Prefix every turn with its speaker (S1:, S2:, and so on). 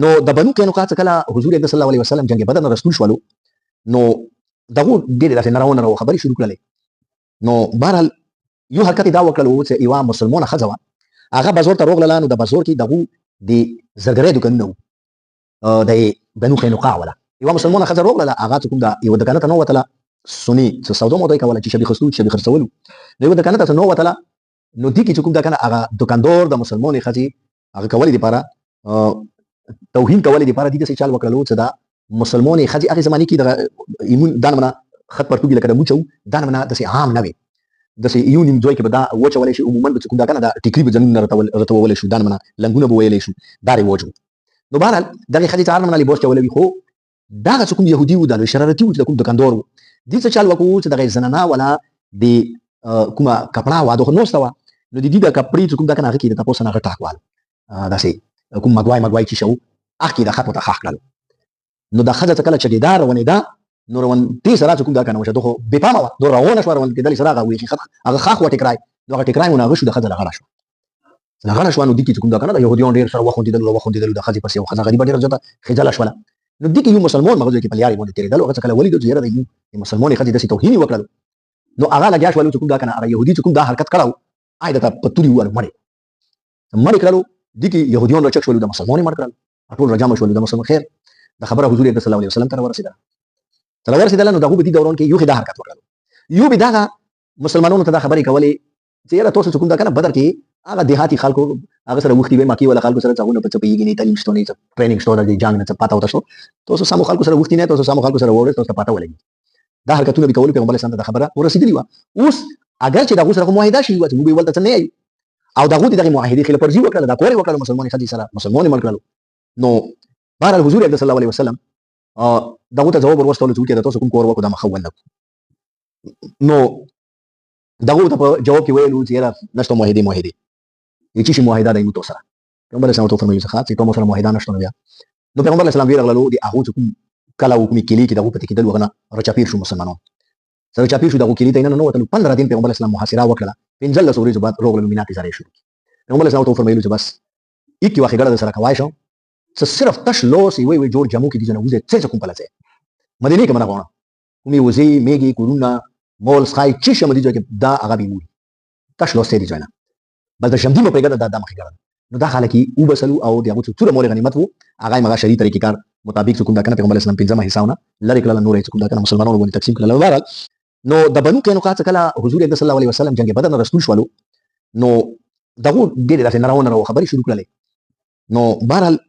S1: نو د بنو قینقاع څخه کله حضور اکرم صلی الله علیه وسلم جنگ بدر نه رسول شولو نو دغه ډېر داسې نارونه خبرې شروع کړلې نو بهرحال یو حرکت دا وکړلو چې یوه مسلمانه ښځه وه هغه بازار ته راغله نو د بازار کې دغه د زرګرۍ دوکانونه وو د بنو قینقاع والا یوه مسلمانه ښځه راغله هغه چې کوم د یوه دوکانه ته ننوتله سني څه سودا مودا یې کوله چې شبي خرڅول شبي خرڅولو نو یوه دوکانه ته چې ننوتله نو دې کې چې کوم دوکانه هغه دوکاندار د مسلمانې ښځې هغه کولې دپاره توهین کولې دپاره دې داسې چال وکړلو چې دا مسلمانې ښځې هغې زمانې کې دغه ایمون دا نمونه خط پرتوګي لکه د موچه وو دا نمونه داسې عام نه وې داسې یو نیم ځای کې به دا وچولی شي عموما به چې کوم دا که نه دا ټیکري به ځانونه رتوولی شو دا نمونه لنګونه به ویلی شو دا رواج وو نو بهرحال دغې ښځې چې هر نمونه لباس چولوي خو دغه چې کوم یهودي وو دا لوی شرارتي وو چې د کوم دوکاندار وو دې څه چل وکړو چې دغه زنانه والا د کومه کپړه واده خو نوسته وه نو د دې د کپړې چې کوم دا که نه هغه کې د تپوس نه هغه ټاکوالو داسې کوم مګوای چې شو هغه کې د خط ورته ښخ کړلو نو دا ښځه چې کله چګېدا روانېده نو روانتې سره چې کوم دا که نه وشه ده خو بې پامه وه دو روانه شوه روان کېدلې سره هغه ویښې هغه ښخ وه ټکرای نو هغه ټکرای ونه هغه شو د ښځه لغړه شوه لغړه شوه نو دې کې چې کوم دا که نه د یهودیان ډېر سره وخوندېدلو د ښځې پسې یوه ښځه غریبه ډېره زیاته خجله شوله نو دې کې یو مسلمان مغزو کې په لیارې باندې تېرېدلو هغه چې کله ولیدو چې یاره د مسلمانې ښځې داسې توهین یې وکړلو نو هغه لګیا شولو چې کوم دا که نه هغه یهودي چې کوم دا حرکت کړی و هغه درته په تورې وویل مړې کړلو دې کې یهودیان راچک شولو د مسلمانې مړ کړل ټول راجمع شولو د مسلمان خیر د خبره حضور اکرم صلی الله علیه وسلم ته راورسېدله نو دغه په دې دوران کې یو دا حرکت وکړلو یو به دغه مسلمانانو ته دا خبرې کولې چې یاره تاسو چې کوم دا که نه بدر کې هغه دیهاتي خلکو هغه سره وختي وي مکې والا خلکو سره څهونه په څه پوهېږي نه تلیم شته نه ټریننګ شته د جنګ نه څه پته ورته شته تاسو سمو خلکو سره وختي نه تاسو سمو خلکو سره واوړئ تاسو ته پته ولګي دا حرکتونه به کولو پیغمبر اسلام ته خبره ورسېدلې وه اوس اگر چې دغه سره معاهده شوي وه چې موږ به ولته څه نه یو او دغه دغه معاهدې خلاف ورزي وکړله دا کور یې وکړله مسلمانې ښځې سره مسلمانې مړ کړلو نو بهرحال حضور اکرم صلی الله علیه وسلم دغه ته جواب ورواستولو چې وکړه تاسو کوم کور وکړو دا مخول نه نو دغه ته په جواب کې ویلو چې یاره نشته معاهدې یو چی شي معاهده دی تو سره پیغمبر اسلام ته فرمایي ځکه چې کوم سره معاهده نشته نو بیا نو پیغمبر اسلام ویرغلو دی هغه کوم کله کومې کلی کې دغه پته کېدل وغنه رچاپیر شو مسلمانانو سره چاپیر شو دغه کلی ته نه وته 15 دین پیغمبر اسلام محاصره وکړه پنځل سوري بعد روغلو مینات زارې شو پیغمبر اسلام ته فرمایي چې بس یک واخې ګړه سره کوي شو صرف تش لوس وي جوړ جمو کې دي نه وځي څه کوم پلاځه مدینه کې منغونه کومي وځي میګي کورونا مول سکای چې شم دي چې دا هغه به وي تش لوس دي ځنه بس د شمدي په پیګه دا مخې ګرځي نو دا خلک او بسلو او دغه څو مول غنیمت وو هغه مغه شری طریقې کار مطابق کوم دا کنه پیغمبر اسلام پنځمه حصہونه لری کله نور کوم دا کنه مسلمانانو باندې تقسیم کړل بهرحال نو د بنو قینقاع کله حضور اکرم صلی الله علیه وسلم جنگ بدر نه رسول شولو نو دغه ډېر داسې نارونه خبرې شروع کړلې نو بهرحال